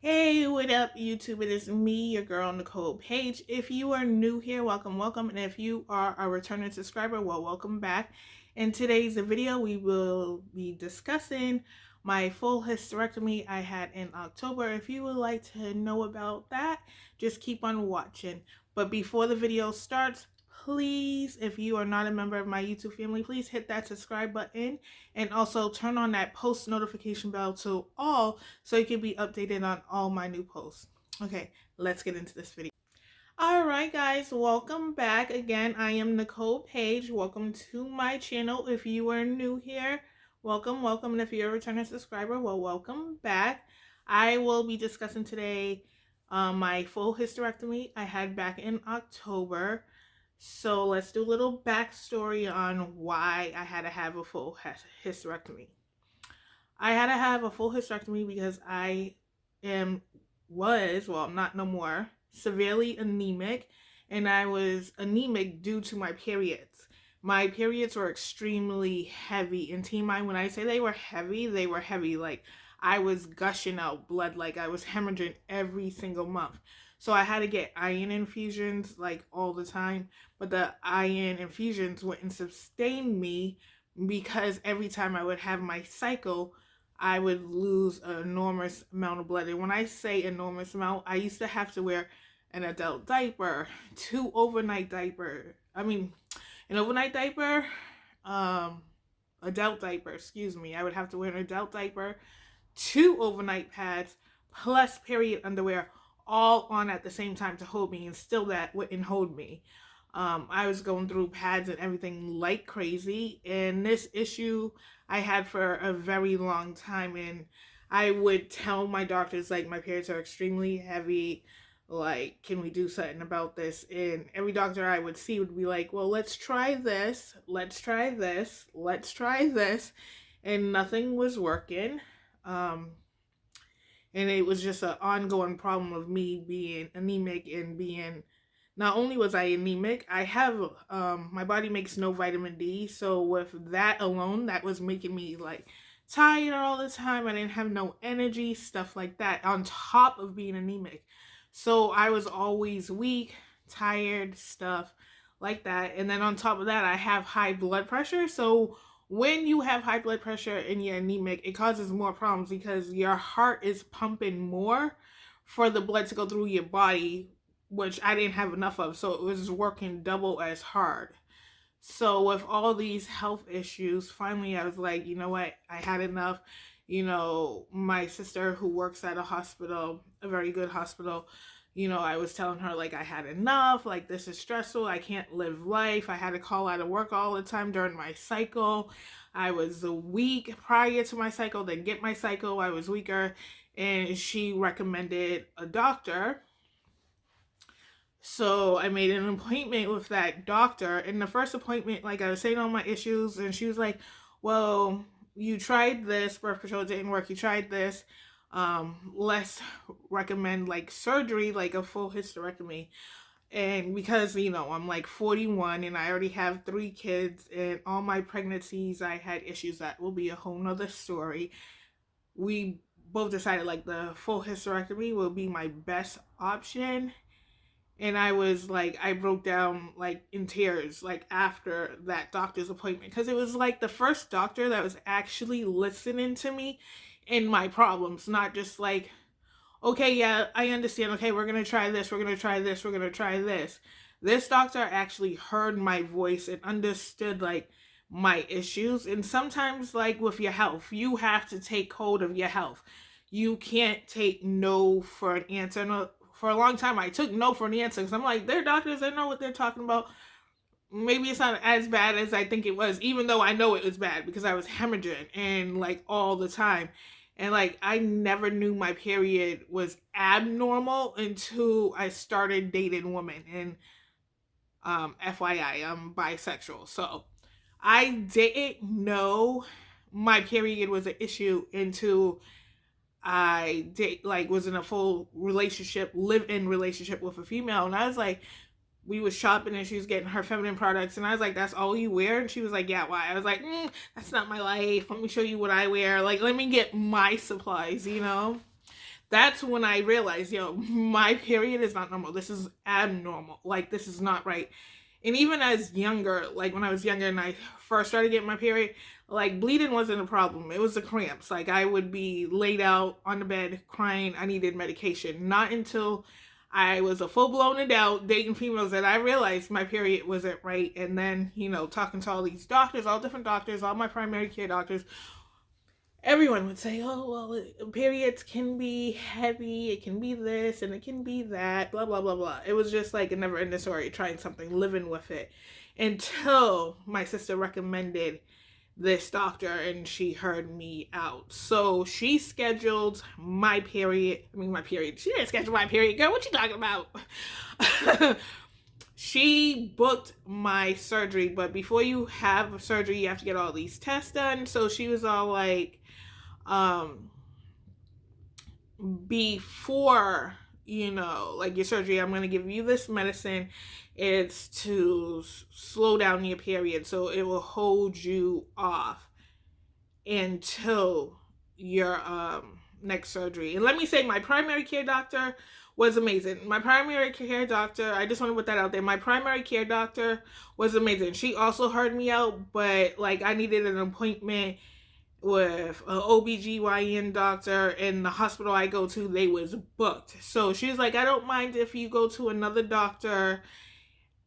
Hey, what up, YouTube? It is me, your girl, Nicole Page. If you are new here, welcome, welcome. And if you are a returning subscriber, well, welcome back. In today's video, we will be discussing my full hysterectomy I had in October. If you would like to know about that, just keep on watching. But before the video starts, please, if you are not a member of my YouTube family, please hit that subscribe button and also turn on that post notification bell to all so you can be updated on all my new posts. Okay, let's get into this video. Alright guys, welcome back. Again, I am Nicole Page. Welcome to my channel. If you are new here, welcome, welcome. And if you're a returning subscriber, well, welcome back. I will be discussing today my full hysterectomy I had back in October. So let's do a little backstory on why I had to have a full hysterectomy. I had to have a full hysterectomy because I I'm not no more, severely anemic, and I was anemic due to my periods. My periods were extremely heavy, and TMI, when I say they were heavy, they were heavy. Like, I was gushing out blood, like I was hemorrhaging every single month. So I had to get iron infusions like all the time, but the iron infusions wouldn't sustain me because every time I would have my cycle, I would lose an enormous amount of blood. And when I say enormous amount, I used to have to wear an adult diaper, two overnight diaper. An overnight diaper, adult diaper, excuse me. I would have to wear an adult diaper, two overnight pads, plus period underwear, all on at the same time to hold me, and still that wouldn't hold me. I was going through pads and everything like crazy, and this issue I had for a very long time, and I would tell my doctors, like, my periods are extremely heavy, like, can we do something about this? And every doctor I would see would be like, well, let's try this, let's try this, let's try this, and nothing was working. And it was just an ongoing problem of me being anemic and being, not only was I anemic, I have my body makes no vitamin D, so with that alone, that was making me like tired all the time. I didn't have no energy, stuff like that, on top of being anemic. So I was always weak, tired, stuff like that. And then on top of that, I have high blood pressure. So when you have high blood pressure and you're anemic, it causes more problems because your heart is pumping more for the blood to go through your body, which I didn't have enough of. So it was working double as hard. So with all these health issues, finally I was like, you know what? I had enough. You know, my sister who works at a hospital, a very good hospital, you know, I was telling her, like, I had enough, like, this is stressful, I can't live life. I had to call out of work all the time during my cycle. I was a week prior to my cycle, then get my cycle, I was weaker, and she recommended a doctor. So I made an appointment with that doctor. In the first appointment, like, I was saying all my issues, and she was like, well, you tried this, birth control didn't work, you tried this, let's recommend like surgery, like a full hysterectomy. And because, you know, I'm like 41 and I already have 3 kids, and all my pregnancies I had issues, that will be a whole nother story. We both decided like the full hysterectomy will be my best option. And I was like, I broke down like in tears, like after that doctor's appointment, because it was like the first doctor that was actually listening to me and my problems, not just like, okay, yeah, I understand, okay, we're gonna try this, we're gonna try this, we're gonna try this. This doctor actually heard my voice and understood like my issues. And sometimes, like with your health, you have to take hold of your health. You can't take no for an answer. No, for a long time I took no for an answer because I'm like, they're doctors, they know what they're talking about. Maybe it's not as bad as I think it was, even though I know it was bad because I was hemorrhaging and like all the time. And like, I never knew my period was abnormal until I started dating women. And FYI, I'm bisexual. So I didn't know my period was an issue until I was in a full relationship, live-in relationship with a female. And I was like, we was shopping and she was getting her feminine products, and I was like, that's all you wear? And she was like, yeah, why? I was like, that's not my life, let me show you what I wear, like, let me get my supplies, you know. That's when I realized, my period is not normal. This is abnormal. Like, this is not right. And even as younger, like when I was younger and I first started getting my period, like bleeding wasn't a problem. It was the cramps. Like I would be laid out on the bed crying. I needed medication. Not until I was a full blown adult dating females that I realized my period wasn't right. And then, talking to all these doctors, all different doctors, all my primary care doctors, everyone would say, oh, well, periods can be heavy, it can be this, and it can be that, blah, blah, blah, blah. It was just like a never ending story, trying something, living with it. Until my sister recommended this doctor and she heard me out. So she scheduled my period. She didn't schedule my period, girl. What you talking about? She booked my surgery, but before you have surgery, you have to get all these tests done. So she was all like, before like your surgery, I'm going to give you this medicine. It's to slow down your period, so it will hold you off until your next surgery. And let me say, my primary care doctor was amazing. My primary care doctor, I just want to put that out there, my primary care doctor was amazing. She also heard me out, but like I needed an appointment with an OBGYN doctor, and the hospital I go to, they was booked. So she was like, I don't mind if you go to another doctor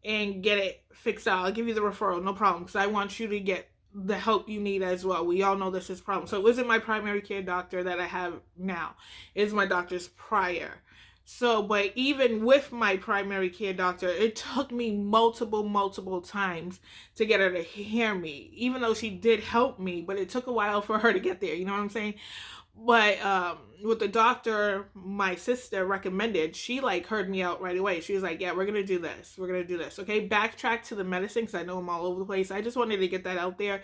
and get it fixed out. I'll give you the referral, no problem, because I want you to get the help you need as well. We all know this is a problem. So it wasn't my primary care doctor that I have now. It's my doctor's prior. So, but even with my primary care doctor, it took me multiple times to get her to hear me, even though she did help me, but it took a while for her to get there. You know what I'm saying? But with the doctor my sister recommended, she like heard me out right away. She was like, yeah, we're going to do this. We're going to do this. Okay. Backtrack to the medicine, because I know I'm all over the place. I just wanted to get that out there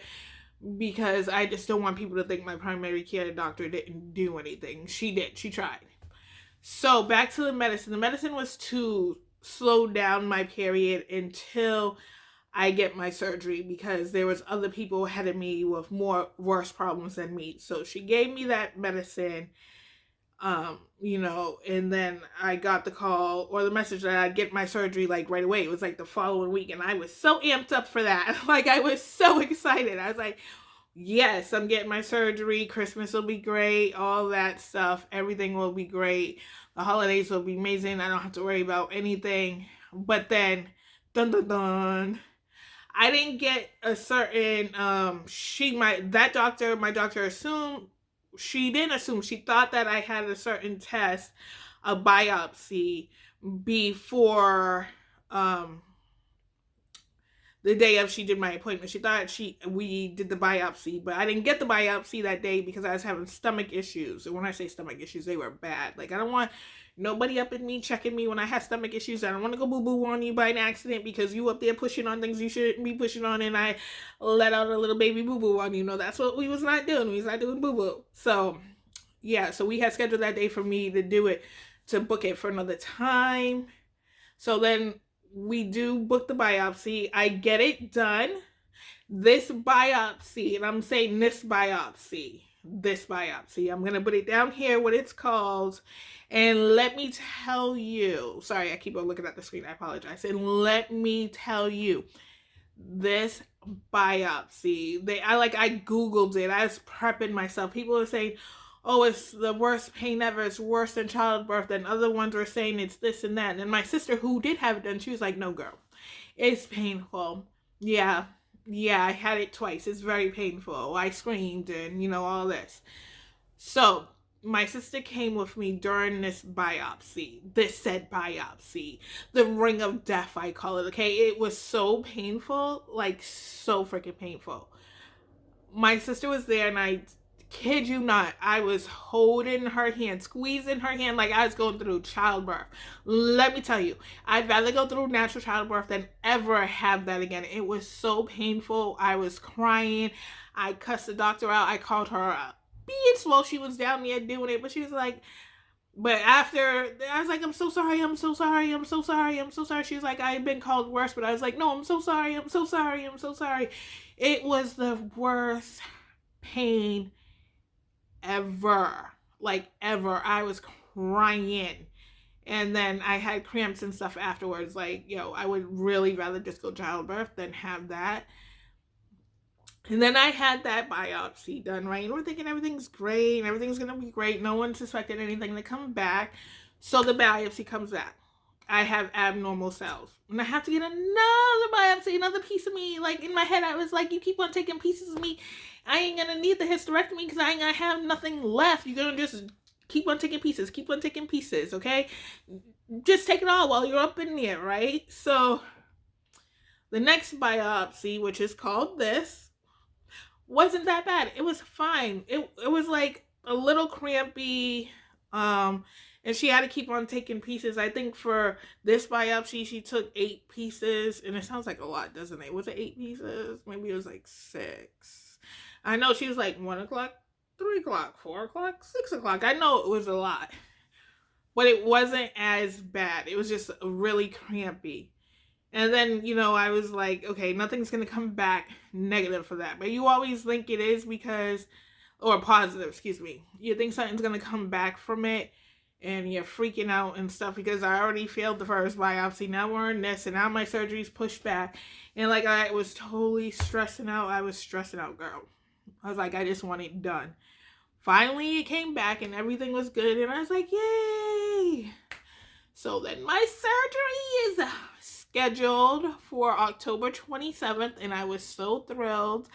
because I just don't want people to think my primary care doctor didn't do anything. She did. She tried. So back to the medicine. The medicine was to slow down my period until I get my surgery, because there was other people ahead of me with worse problems than me. So she gave me that medicine, and then I got the call or the message that I'd get my surgery like right away. It was like the following week, and I was so amped up for that. Like I was so excited. I was like, yes, I'm getting my surgery. Christmas will be great. All that stuff. Everything will be great. The holidays will be amazing. I don't have to worry about anything. But then, dun dun dun, I didn't get a certain, my doctor assumed, she didn't assume, she thought that I had a certain test, a biopsy, before, the day of she did my appointment. She thought we did the biopsy, but I didn't get the biopsy that day because I was having stomach issues. And when I say stomach issues, they were bad. Like I don't want nobody up in me checking me when I have stomach issues. I don't want to go boo-boo on you by an accident because you up there pushing on things you shouldn't be pushing on, and I let out a little baby boo-boo on you. No, that's what we was not doing. We was not doing boo-boo. So yeah, so we had scheduled that day for me to do it, to book it for another time. So then we do book the biopsy. I get it done. This biopsy, and I'm saying this biopsy, I'm going to put it down here, what it's called. And let me tell you, sorry, I keep on looking at the screen. I apologize. And let me tell you, this biopsy, I Googled it. I was prepping myself. People were saying, oh, it's the worst pain ever. It's worse than childbirth. And other ones were saying it's this and that. And my sister, who did have it done, she was like, no, girl, it's painful. Yeah, I had it twice. It's very painful. I screamed and, all this. So my sister came with me during this biopsy, the ring of death, I call it, okay? It was so painful, like so freaking painful. My sister was there, and I kid you not, I was holding her hand, squeezing her hand like I was going through childbirth. Let me tell you, I'd rather go through natural childbirth than ever have that again. It was so painful. I was crying. I cussed the doctor out. I called her a bitch while she was down there doing it, but she was like, but after, I was like, I'm so sorry. She was like, I've been called worse, but I was like, no, I'm so sorry. It was the worst pain ever. I was crying. And then I had cramps and stuff afterwards. Like, I would really rather just go childbirth than have that. And then I had that biopsy done, right? And we're thinking everything's great and everything's going to be great. No one suspected anything to come back. So the biopsy comes back. I have abnormal cells. And I have to get another biopsy, another piece of me. Like, in my head, I was like, you keep on taking pieces of me. I ain't going to need the hysterectomy because I ain't going to have nothing left. You're going to just keep on taking pieces, okay? Just take it all while you're up in there, right? So the next biopsy, which is called this, wasn't that bad. It was fine. It was like a little crampy, and she had to keep on taking pieces. I think for this biopsy, she took 8 pieces, and it sounds like a lot, doesn't it? Was it 8 pieces? Maybe it was like 6. I know she was like 1 o'clock, 3 o'clock, 4 o'clock, 6 o'clock. I know it was a lot, but it wasn't as bad. It was just really crampy. And then, I was like, okay, nothing's going to come back negative for that. But you always think it is because, or positive, excuse me. You think something's going to come back from it and you're freaking out and stuff because I already failed the first biopsy. Now we're in this and now my surgery's pushed back. And like I was totally stressing out. I was stressing out, girl. I was like, I just want it done. Finally, it came back and everything was good. And I was like, yay. So then my surgery is scheduled for October 27th, and I was so thrilled.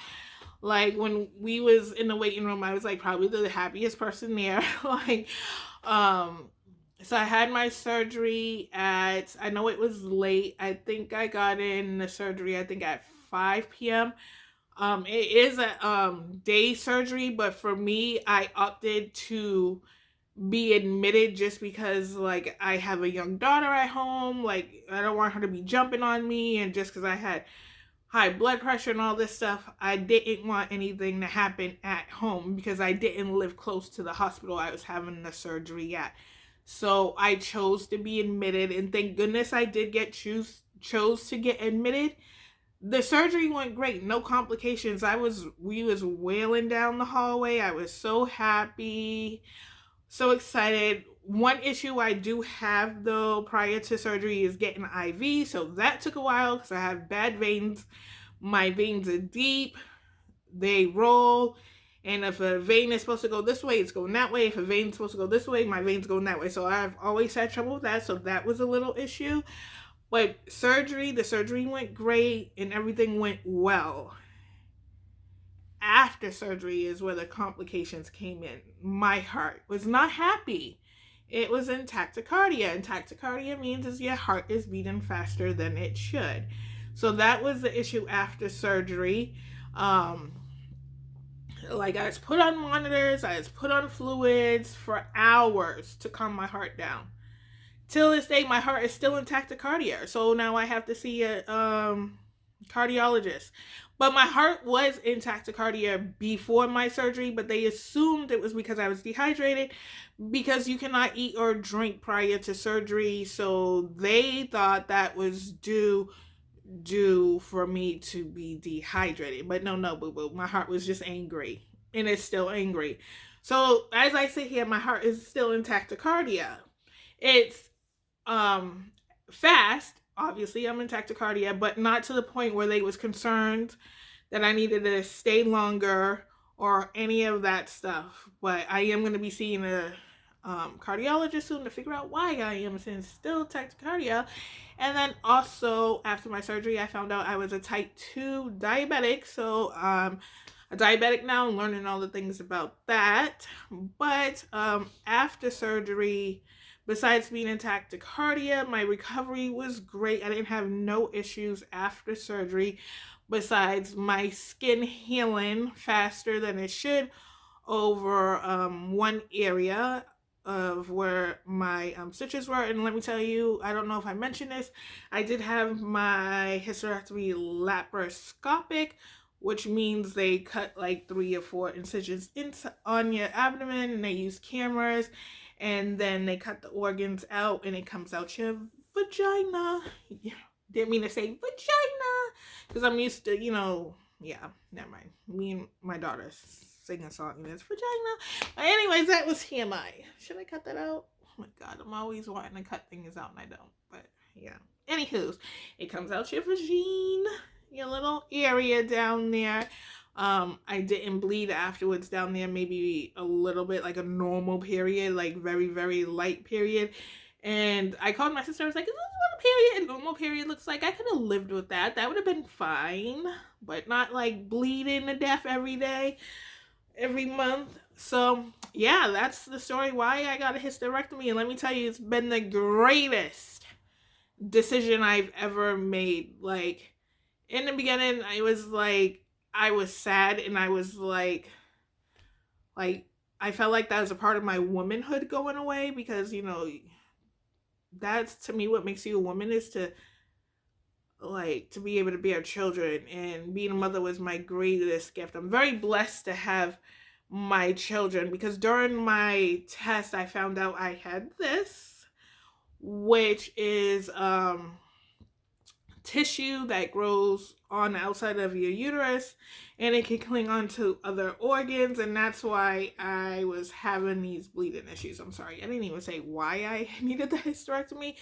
Like, when we was in the waiting room, I was like probably the happiest person there. So I had my surgery at, I know it was late. I think I got in the surgery, I think at 5 p.m. It is a day surgery, but for me, I opted to be admitted just because, like, I have a young daughter at home. Like, I don't want her to be jumping on me, and just because I had high blood pressure and all this stuff, I didn't want anything to happen at home because I didn't live close to the hospital I was having the surgery at. So I chose to be admitted, and thank goodness I did chose to get admitted. The surgery went great, no complications. We was wailing down the hallway. I was so happy. So excited. One issue I do have though prior to surgery is getting an IV. So that took a while because I have bad veins. My veins are deep. They roll. And if a vein is supposed to go this way, it's going that way. If a vein is supposed to go this way, my vein's going that way. So I've always had trouble with that. So that was a little issue. But the surgery went great and everything went well. After surgery is where the complications came in. My heart was not happy. It was in tachycardia, and tachycardia means is your heart is beating faster than it should. So that was the issue after surgery. Like, I was put on monitors, I was put on fluids for hours to calm my heart down. Till this day, my heart is still in tachycardia. So now I have to see a cardiologist. But my heart was in tachycardia before my surgery, but they assumed it was because I was dehydrated because you cannot eat or drink prior to surgery. So they thought that was due for me to be dehydrated. But no, boo-boo. My heart was just angry, and it's still angry. So as I sit here, my heart is still in tachycardia. It's fast. Obviously, I'm in tachycardia, but not to the point where they was concerned that I needed to stay longer or any of that stuff. But I am going to be seeing a cardiologist soon to figure out why I am still tachycardia. And then also, after my surgery, I found out I was a type 2 diabetic. So I'm a diabetic now and learning all the things about that. But after surgery, besides being in tachycardia, my recovery was great. I didn't have no issues after surgery besides my skin healing faster than it should over one area of where my stitches were. And let me tell you, I don't know if I mentioned this, I did have my hysterectomy laparoscopic, which means they cut like 3 or 4 incisions on your abdomen, and they use cameras. And then they cut the organs out and it comes out your vagina. Yeah, didn't mean to say vagina because I'm used to, yeah, never mind. Me and my daughter sing a song and it's vagina. But anyways, that was TMI. Should I cut that out? my God, I'm always wanting to cut things out and I don't. But yeah. Anywho's, it comes out your vagine, your little area down there. I didn't bleed afterwards down there, maybe a little bit, like a normal period, like very, very light period. And I called my sister. I was like, "Is this what a period, a normal period looks like?" I could have lived with that. That would have been fine, but not like bleeding to death every day, every month. So yeah, that's the story why I got a hysterectomy. And let me tell you, it's been the greatest decision I've ever made. Like in the beginning, I was sad and I was like I felt like that was a part of my womanhood going away, because that's to me what makes you a woman, is to be able to bear children, and being a mother was my greatest gift. I'm very blessed to have my children, because during my test I found out I had this, which is tissue that grows on the outside of your uterus, and it can cling on to other organs, and that's why I was having these bleeding issues. I'm sorry, I didn't even say why I needed the hysterectomy.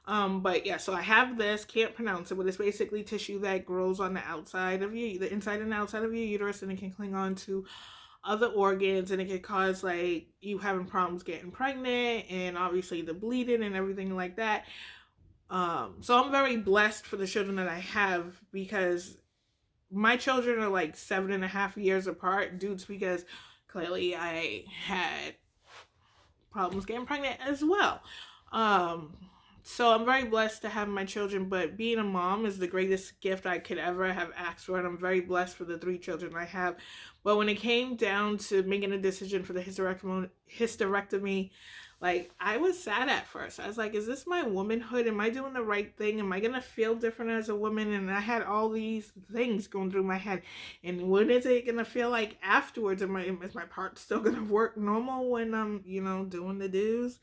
But yeah, so I have this, can't pronounce it, but it's basically tissue that grows on the outside of the inside and outside of your uterus, and it can cling on to other organs, and it can cause like you having problems getting pregnant, and obviously the bleeding and everything like that. So I'm very blessed for the children that I have, because my children are like 7.5 years apart, due to because clearly I had problems getting pregnant as well. So I'm very blessed to have my children, but being a mom is the greatest gift I could ever have asked for, and I'm very blessed for the 3 children I have. But when it came down to making a decision for the hysterectomy, like, I was sad at first. I was like, is this my womanhood? Am I doing the right thing? Am I going to feel different as a woman? And I had all these things going through my head. And what is it going to feel like afterwards? Is my part still going to work normal when I'm, doing the do's?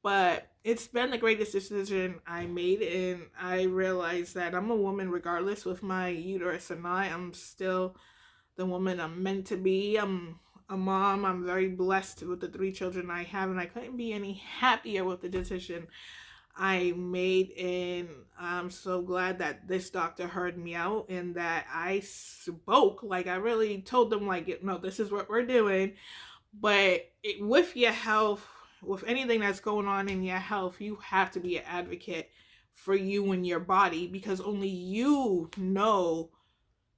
But it's been the greatest decision I made, and I realized that I'm a woman regardless, with my uterus or not. I'm still the woman I'm meant to be. I'm a mom. I'm very blessed with the 3 children I have, and I couldn't be any happier with the decision I made. And I'm so glad that this doctor heard me out and that I spoke. Like, I really told them, like, no, this is what we're doing. But with your health, with anything that's going on in your health, you have to be an advocate for you and your body, because only you know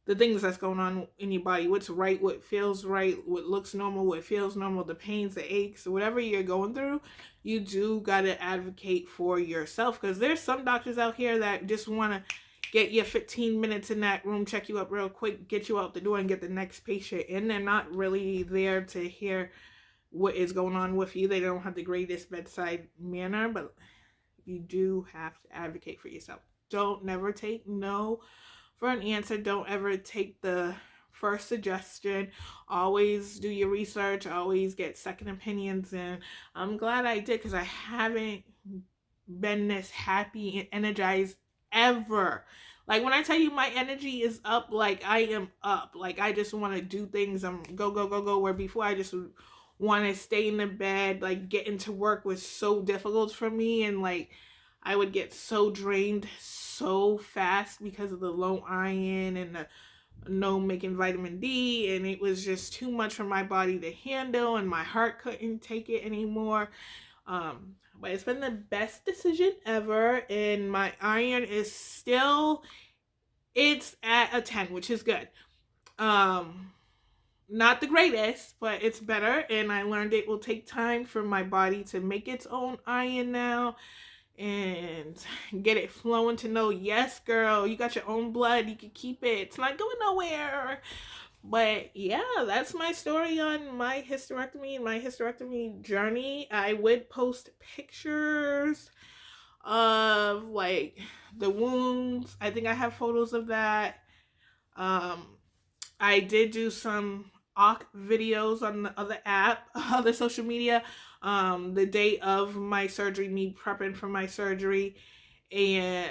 the things that's going on in your body, what's right, what feels right, what looks normal, what feels normal, the pains, the aches, whatever you're going through. You do got to advocate for yourself, because there's some doctors out here that just want to get you 15 minutes in that room, check you up real quick, get you out the door, and get the next patient in. They're not really there to hear what is going on with you. They don't have the greatest bedside manner, but you do have to advocate for yourself. Don't never take no for an answer. Don't ever take the first suggestion. Always do your research. Always get second opinions. And I'm glad I did, because I haven't been this happy and energized ever. Like, when I tell you my energy is up, like, I am up. Like, I just want to do things. I'm go, go, go, go. Where before I just want to stay in the bed. Like, getting to work was so difficult for me, and like, I would get so drained so fast because of the low iron and the no making vitamin D, and it was just too much for my body to handle, and my heart couldn't take it anymore. But it's been the best decision ever, and my iron is still, it's at a 10, which is good. Not the greatest, but it's better, and I learned it will take time for my body to make its own iron now and get it flowing to know, yes, girl, you got your own blood, you can keep it, it's not going nowhere. But yeah, that's my story on my hysterectomy and my hysterectomy journey. I would post pictures of like the wounds. I think I have photos of that. I did do some videos on the other app, other social media, the day of my surgery, me prepping for my surgery, and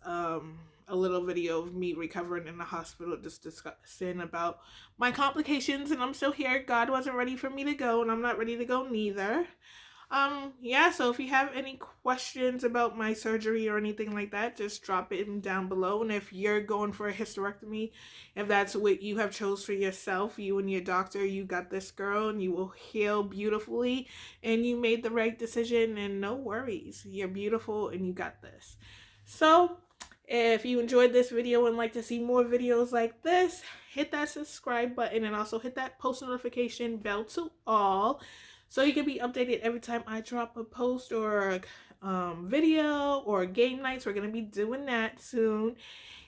a little video of me recovering in the hospital, just discussing about my complications. And I'm still here. God wasn't ready for me to go, and I'm not ready to go neither. Yeah, so if you have any questions about my surgery or anything like that, just drop it down below. And if you're going for a hysterectomy, if that's what you have chose for yourself, you and your doctor, you got this, girl, and you will heal beautifully, and you made the right decision, and no worries. You're beautiful and you got this. So if you enjoyed this video and like to see more videos like this, hit that subscribe button and also hit that post notification bell to all, so you can be updated every time I drop a post or a video or game nights. We're going to be doing that soon.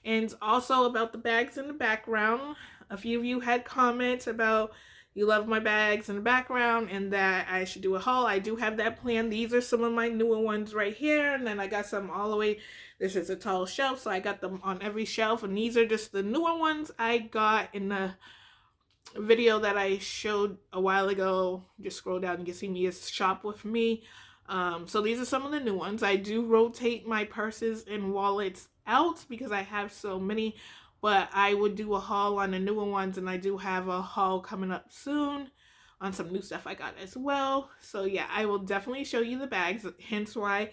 And also about the bags in the background. A few of you had comments about you love my bags in the background and that I should do a haul. I do have that plan. These are some of my newer ones right here. And then I got some all the way. This is a tall shelf, so I got them on every shelf. And these are just the newer ones I got in the video that I showed a while ago. Just scroll down and you can see me as shop with me. So these are some of the new ones. I do rotate my purses and wallets out because I have so many, but I would do a haul on the newer ones, and I do have a haul coming up soon on some new stuff I got as well. So yeah, I will definitely show you the bags, hence why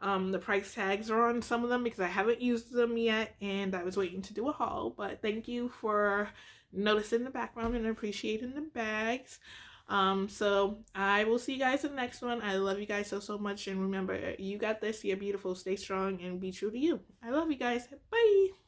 the price tags are on some of them, because I haven't used them yet and I was waiting to do a haul. But thank you for noticing the background and appreciating the bags. So I will see you guys in the next one. I love you guys so much, and remember, you got this. You're beautiful. Stay strong and be true to you. I love you guys. Bye.